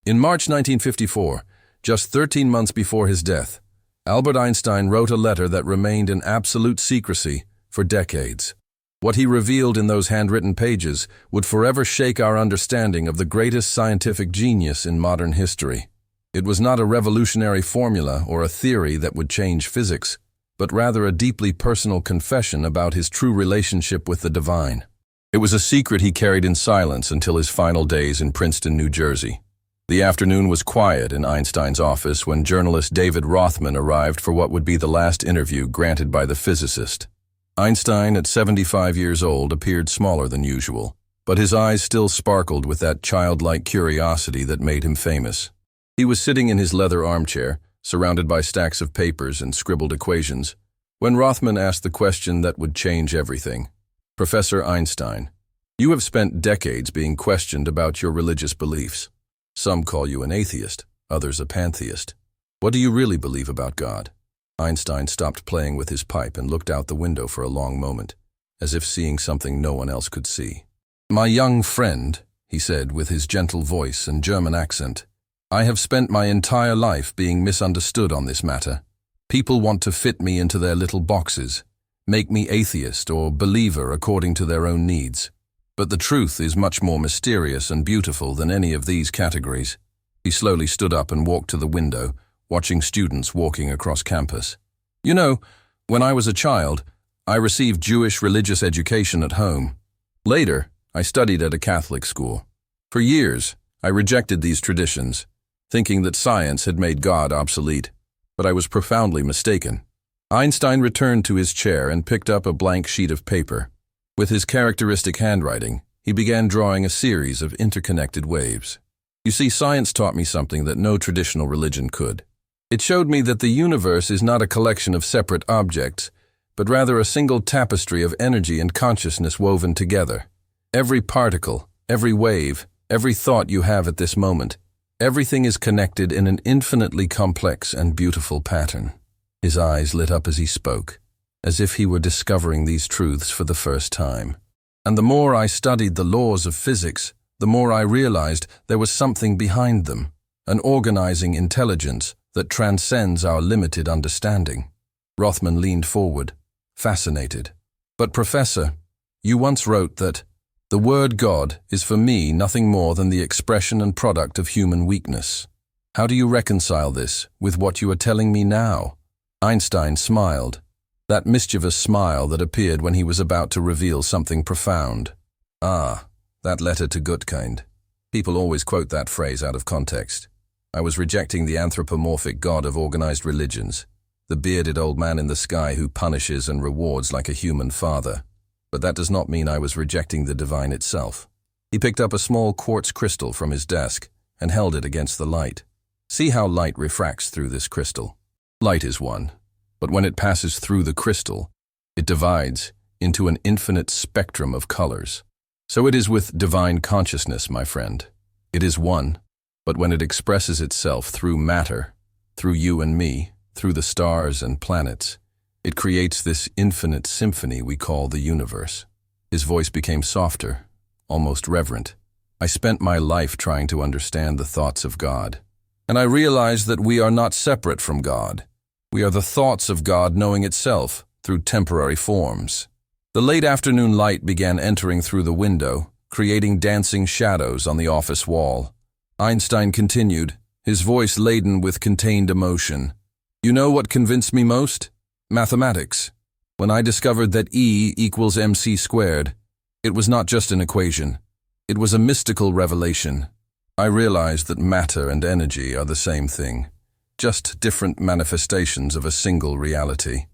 In March 1954, just 13 months before his death, Albert Einstein wrote a letter that remained in absolute secrecy for decades. What he revealed in those handwritten pages would forever shake our understanding of the greatest scientific genius in modern history. It was not a revolutionary formula or a theory that would change physics, but rather a deeply personal confession about his true relationship with the divine. It was a secret he carried in silence until his final days in Princeton, New Jersey. The afternoon was quiet in Einstein's office when journalist David Rothman arrived for what would be the last interview granted by the physicist. Einstein, at 75 years old, appeared smaller than usual, but his eyes still sparkled with that childlike curiosity that made him famous. He was sitting in his leather armchair, surrounded by stacks of papers and scribbled equations, when Rothman asked the question that would change everything. "Professor Einstein, you have spent decades being questioned about your religious beliefs. Some call you an atheist, others a pantheist. What do you really believe about God?" Einstein stopped playing with his pipe and looked out the window for a long moment, as if seeing something no one else could see. "My young friend," he said with his gentle voice and German accent, "I have spent my entire life being misunderstood on this matter. People want to fit me into their little boxes, make me atheist or believer according to their own needs. But the truth is much more mysterious and beautiful than any of these categories." He slowly stood up and walked to the window, watching students walking across campus. "You know, when I was a child, I received Jewish religious education at home. Later, I studied at a Catholic school. For years, I rejected these traditions, thinking that science had made God obsolete, but I was profoundly mistaken." Einstein returned to his chair and picked up a blank sheet of paper. With his characteristic handwriting, he began drawing a series of interconnected waves. "You see, science taught me something that no traditional religion could. It showed me that the universe is not a collection of separate objects, but rather a single tapestry of energy and consciousness woven together. Every particle, every wave, every thought you have at this moment, everything is connected in an infinitely complex and beautiful pattern." His eyes lit up as he spoke, as if he were discovering these truths for the first time. "And the more I studied the laws of physics, the more I realized there was something behind them, an organizing intelligence that transcends our limited understanding." Rothman leaned forward, fascinated. "But Professor, you once wrote that the word God is for me nothing more than the expression and product of human weakness. How do you reconcile this with what you are telling me now?" Einstein smiled, that mischievous smile that appeared when he was about to reveal something profound. "Ah, that letter to Gutkind. People always quote that phrase out of context. I was rejecting the anthropomorphic God of organized religions, the bearded old man in the sky who punishes and rewards like a human father. But that does not mean I was rejecting the divine itself." He picked up a small quartz crystal from his desk and held it against the light. "See how light refracts through this crystal. Light is one, but when it passes through the crystal, it divides into an infinite spectrum of colors. So it is with divine consciousness, my friend. It is one, but when it expresses itself through matter, through you and me, through the stars and planets, it creates this infinite symphony we call the universe." His voice became softer, almost reverent. "I spent my life trying to understand the thoughts of God, and I realized that we are not separate from God. We are the thoughts of God knowing itself through temporary forms." The late afternoon light began entering through the window, creating dancing shadows on the office wall. Einstein continued, his voice laden with contained emotion. "You know what convinced me most? Mathematics. When I discovered that E equals mc squared, it was not just an equation. It was a mystical revelation. I realized that matter and energy are the same thing, just different manifestations of a single reality.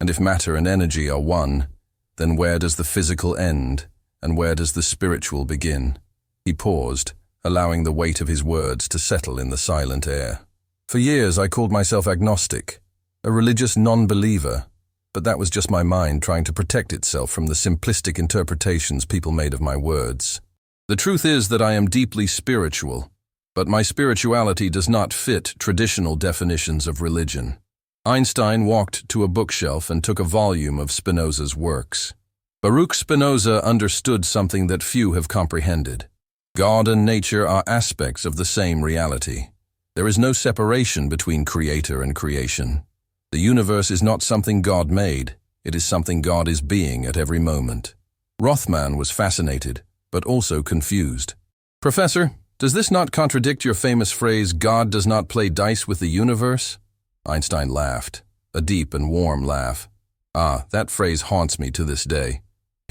And if matter and energy are one, then where does the physical end, and where does the spiritual begin?" He paused, allowing the weight of his words to settle in the silent air. "For years I called myself agnostic, a religious non-believer, but that was just my mind trying to protect itself from the simplistic interpretations people made of my words. The truth is that I am deeply spiritual, but my spirituality does not fit traditional definitions of religion." Einstein walked to a bookshelf and took a volume of Spinoza's works. Baruch Spinoza understood something that few have comprehended. God and nature are aspects of the same reality. There is no separation between creator and creation. The universe is not something God made, it is something God is being at every moment. Rothman was fascinated, but also confused. Professor, does this not contradict your famous phrase, God does not play dice with the universe? Einstein laughed, a deep and warm laugh. Ah, that phrase haunts me to this day.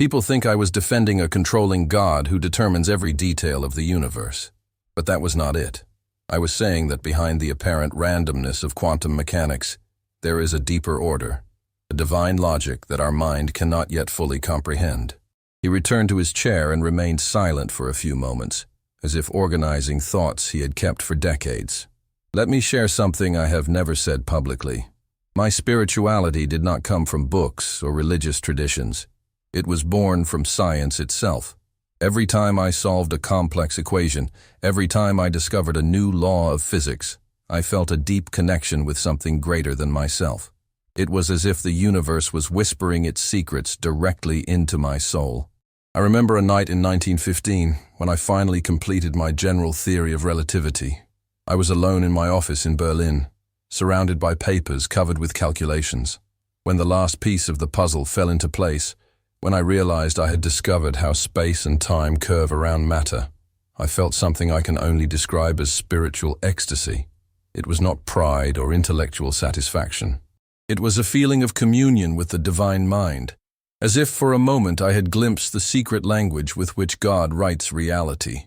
People think I was defending a controlling God who determines every detail of the universe. But that was not it. I was saying that behind the apparent randomness of quantum mechanics, there is a deeper order, a divine logic that our mind cannot yet fully comprehend. He returned to his chair and remained silent for a few moments, as if organizing thoughts he had kept for decades. Let me share something I have never said publicly. My spirituality did not come from books or religious traditions. It was born from science itself. Every time I solved a complex equation, every time I discovered a new law of physics, I felt a deep connection with something greater than myself. It was as if the universe was whispering its secrets directly into my soul. I remember a night in 1915 when I finally completed my general theory of relativity. I was alone in my office in Berlin, surrounded by papers covered with calculations. When the last piece of the puzzle fell into place, when I realized I had discovered how space and time curve around matter, I felt something I can only describe as spiritual ecstasy. It was not pride or intellectual satisfaction. It was a feeling of communion with the divine mind, as if for a moment I had glimpsed the secret language with which God writes reality.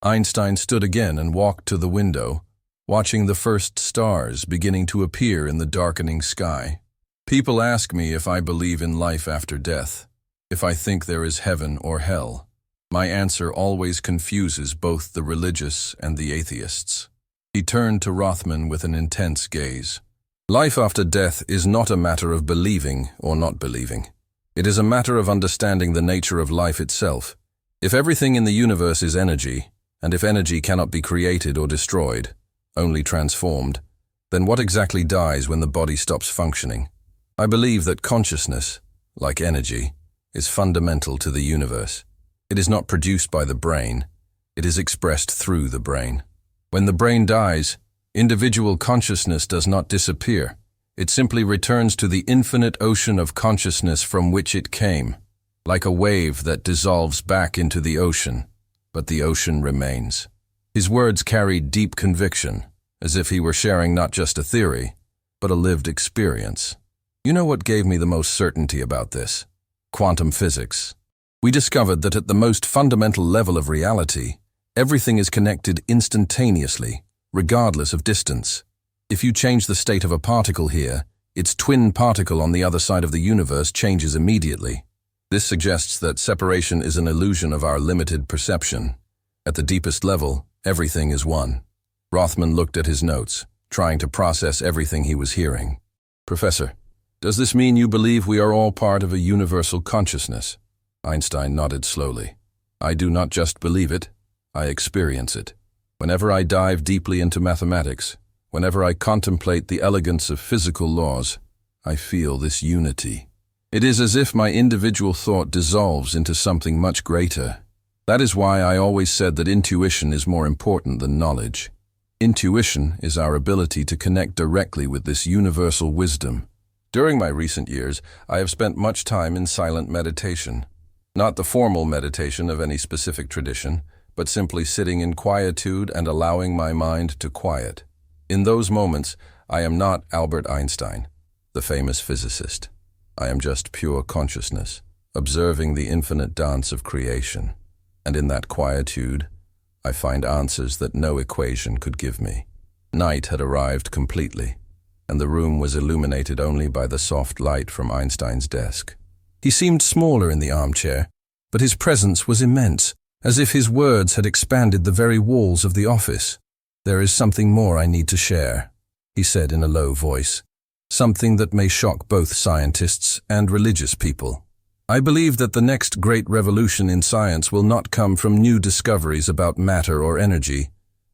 Einstein stood again and walked to the window, watching the first stars beginning to appear in the darkening sky. People ask me if I believe in life after death, if I think there is heaven or hell. My answer always confuses both the religious and the atheists. He turned to Rothman with an intense gaze. Life after death is not a matter of believing or not believing. It is a matter of understanding the nature of life itself. If everything in the universe is energy, and if energy cannot be created or destroyed, only transformed, then what exactly dies when the body stops functioning? I believe that consciousness, like energy, is fundamental to the universe. It is not produced by the brain, it is expressed through the brain. When the brain dies, individual consciousness does not disappear. It simply returns to the infinite ocean of consciousness from which it came, like a wave that dissolves back into the ocean, but the ocean remains. His words carried deep conviction, as if he were sharing not just a theory, but a lived experience. You know what gave me the most certainty about this? Quantum physics. We discovered that at the most fundamental level of reality, everything is connected instantaneously, regardless of distance. If you change the state of a particle here, its twin particle on the other side of the universe changes immediately. This suggests that separation is an illusion of our limited perception. At the deepest level, everything is one. Rothman looked at his notes, trying to process everything he was hearing. Professor, does this mean you believe we are all part of a universal consciousness? Einstein nodded slowly. I do not just believe it, I experience it. Whenever I dive deeply into mathematics, whenever I contemplate the elegance of physical laws, I feel this unity. It is as if my individual thought dissolves into something much greater. That is why I always said that intuition is more important than knowledge. Intuition is our ability to connect directly with this universal wisdom. During my recent years, I have spent much time in silent meditation. Not the formal meditation of any specific tradition, but simply sitting in quietude and allowing my mind to quiet. In those moments, I am not Albert Einstein, the famous physicist. I am just pure consciousness, observing the infinite dance of creation. And in that quietude, I find answers that no equation could give me. Night had arrived completely, and the room was illuminated only by the soft light from Einstein's desk. He seemed smaller in the armchair, but his presence was immense, as if his words had expanded the very walls of the office. There is something more I need to share, he said in a low voice, something that may shock both scientists and religious people. I believe that the next great revolution in science will not come from new discoveries about matter or energy,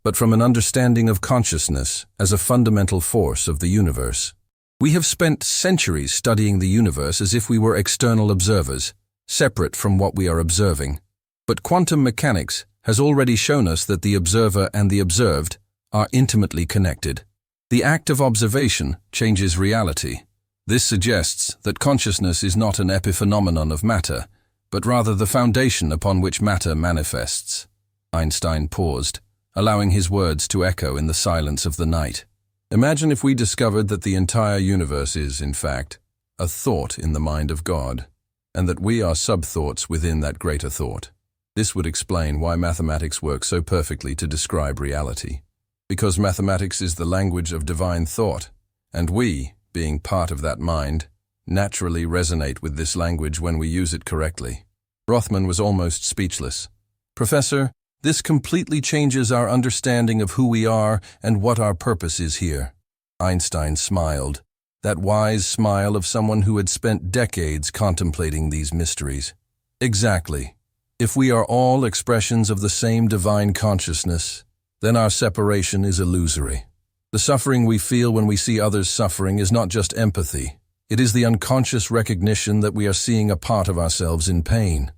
but from an understanding of consciousness as a fundamental force of the universe. We have spent centuries studying the universe as if we were external observers, separate from what we are observing. But quantum mechanics has already shown us that the observer and the observed are intimately connected. The act of observation changes reality. This suggests that consciousness is not an epiphenomenon of matter, but rather the foundation upon which matter manifests. Einstein paused, allowing his words to echo in the silence of the night. Imagine if we discovered that the entire universe is, in fact, a thought in the mind of God, and that we are sub-thoughts within that greater thought. This would explain why mathematics works so perfectly to describe reality. Because mathematics is the language of divine thought, and we, being part of that mind, naturally resonate with this language when we use it correctly. Rothman was almost speechless. "Professor, this completely changes our understanding of who we are and what our purpose is here." Einstein smiled, that wise smile of someone who had spent decades contemplating these mysteries. "Exactly. If we are all expressions of the same divine consciousness, then our separation is illusory. The suffering we feel when we see others suffering is not just empathy. It is the unconscious recognition that we are seeing a part of ourselves in pain.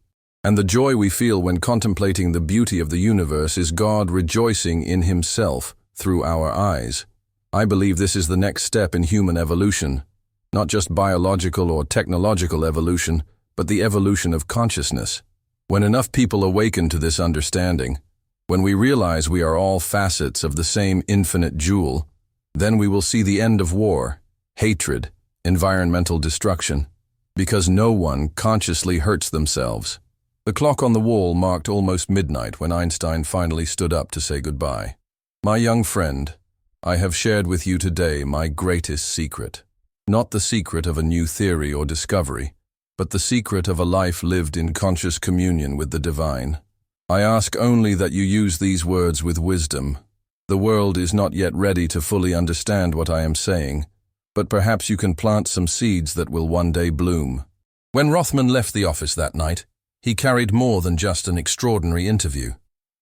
And the joy we feel when contemplating the beauty of the universe is God rejoicing in Himself through our eyes. I believe this is the next step in human evolution, not just biological or technological evolution, but the evolution of consciousness. When enough people awaken to this understanding, when we realize we are all facets of the same infinite jewel, then we will see the end of war, hatred, environmental destruction, because no one consciously hurts themselves. The clock on the wall marked almost midnight when Einstein finally stood up to say goodbye. "My young friend, I have shared with you today my greatest secret. Not the secret of a new theory or discovery, but the secret of a life lived in conscious communion with the divine. I ask only that you use these words with wisdom. The world is not yet ready to fully understand what I am saying, but perhaps you can plant some seeds that will one day bloom." When Rothman left the office that night, he carried more than just an extraordinary interview.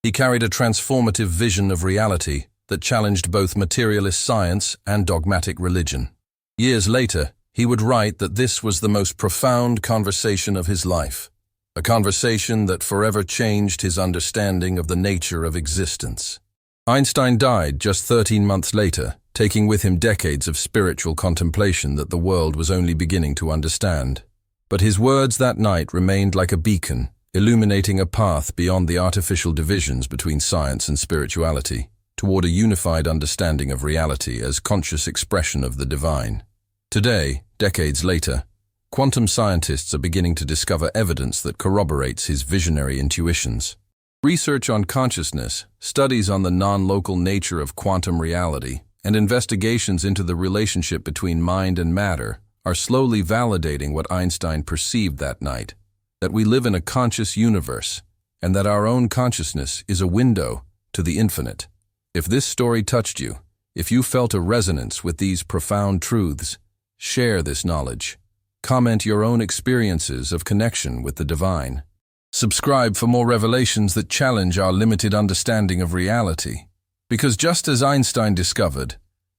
He carried a transformative vision of reality that challenged both materialist science and dogmatic religion. Years later, he would write that this was the most profound conversation of his life, a conversation that forever changed his understanding of the nature of existence. Einstein died just 13 months later, taking with him decades of spiritual contemplation that the world was only beginning to understand. But his words that night remained like a beacon, illuminating a path beyond the artificial divisions between science and spirituality, toward a unified understanding of reality as conscious expression of the divine. Today, decades later, quantum scientists are beginning to discover evidence that corroborates his visionary intuitions. Research on consciousness, studies on the non-local nature of quantum reality, and investigations into the relationship between mind and matter are slowly validating what Einstein perceived that night, that we live in a conscious universe, and that our own consciousness is a window to the infinite. If this story touched you, if you felt a resonance with these profound truths, share this knowledge. Comment your own experiences of connection with the divine. Subscribe for more revelations that challenge our limited understanding of reality. Because just as Einstein discovered,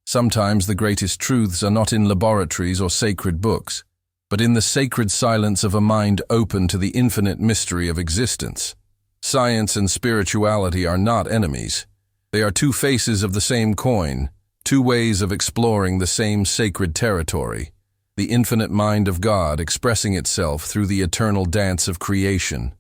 sometimes the greatest truths are not in laboratories or sacred books, but in the sacred silence of a mind open to the infinite mystery of existence. Science and spirituality are not enemies. They are two faces of the same coin, two ways of exploring the same sacred territory, the infinite mind of God expressing itself through the eternal dance of creation.